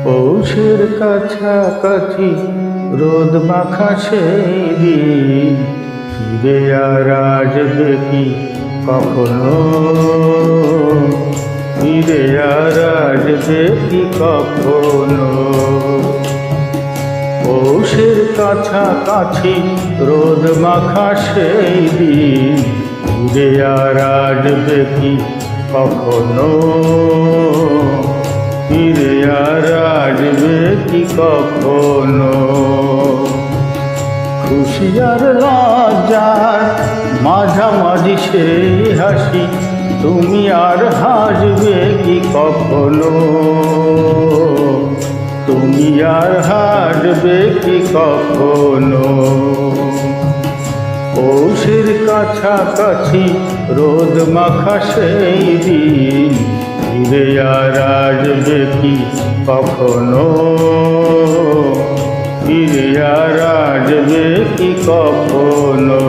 পৌষের কাছাকাছি রোদ মাখা সেই দিন ফিরে আর আসবে কি কখনো? ফিরে আর আসবে কি কখনো? পৌষের কাছাকাছি রোদ মাখা সেই দিন ফিরে আর আসবে কি কখনো? ফিরে আর আসবে কি কখনো? খুশি আর লজ্জার মাঝামাঝি সেই হাসি তুমি আর হাসবে কি কখনো? তুমি আর হাসবে কি কখনো? পৌষের কাছাকাছি রোদ মাখা সেই দিন ফিরে আর আসবে কি কখনো? ফিরে আর আসবে কি কখনো?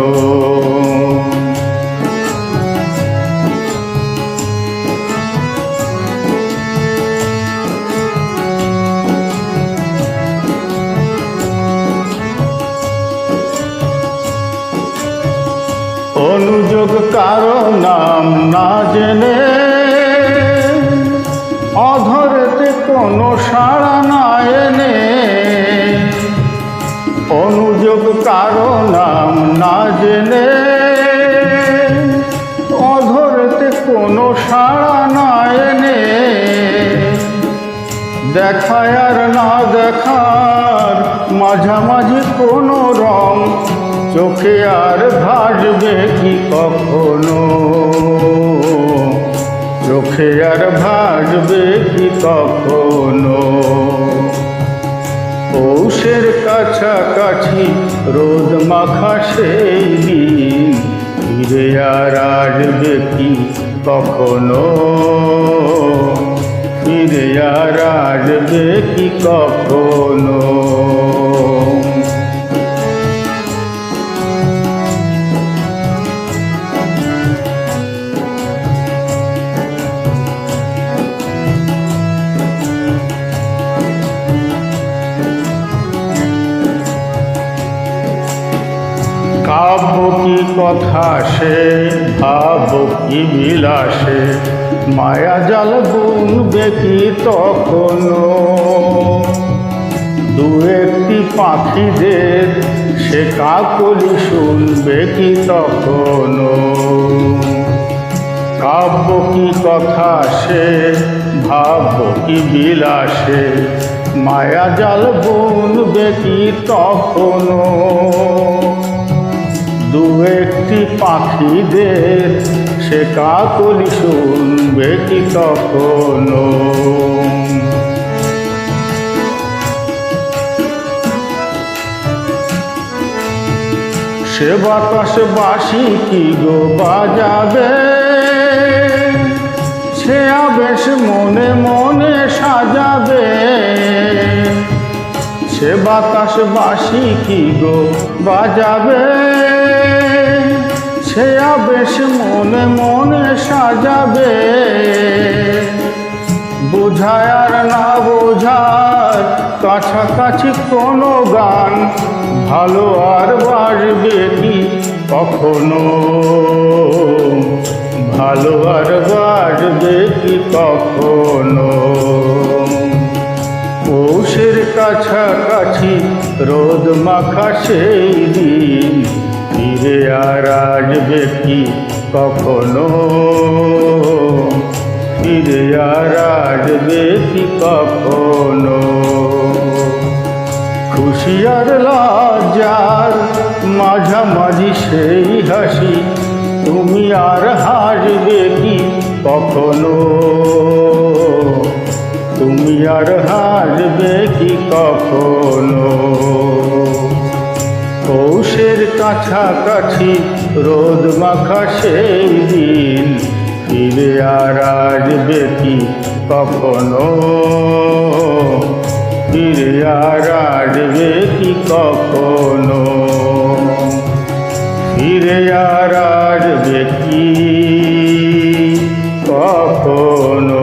অনুযোগ কারো নাম না জেনে অধরেতে কোনো সাড়া না এনে, অনুযোগ কারো নাম না জেনে অধরেতে কোনো সাড়া না এনে, দেখায় আর না দেখার মাঝামাঝি কোনো রং চোখে আর ভাসবে কি কখনো? চোখে আর ভাসবে কি কখনো? পৌষের কাছাকাছি রোদ মাখা সেই দিন ফিরে আর আসবে কি কখনো? ফিরে আর আসবে কি কখনো? কাব্য কি কথা সে ভাব কি বিলাসে মায়া জাল বুনবে কি তখনো? দু একটি পাখিদের সে কাকলি শুনবে কি তখনো? কাব্য কি কথা সে ভাব কি বিলাসে মায়া জাল বুনবে কি তখনো? দু একটি পাখিদের সে কাকলি শুনবে কি তখনো? সে বাতাস বাঁশি কি গো বাজাবে, সে আবেশ মনে মনে সাজাবে। সে বাতাস বাঁশি কি গো বাজাবে, সে আবেশ মনে মনে সাজাবে। বোঝায় আর না বোঝার কাছাকাছি কোনো গান ভালো আর বাসবে কি কখনো? ভালো আর বাসবে কি কখনো? পৌষের কাছাকাছি রোদ মাখা সেই দিন ফিরে আর আসবে কি কখনো? ফিরে আর আসবে কি কখনো? খুশি আর লজ্জার মাঝামাঝি সেই হাসি তুমি আর হাসবে কি কখনো? তুমি আর হাসবে কি কখনো? পৌষের কাছাকাছি রোদ মাখা সেই দিন ফিরে আর আসবে কি কখনো? ফিরে আর আসবে কি কখনো? ফিরে আর আসবে কি কখনো।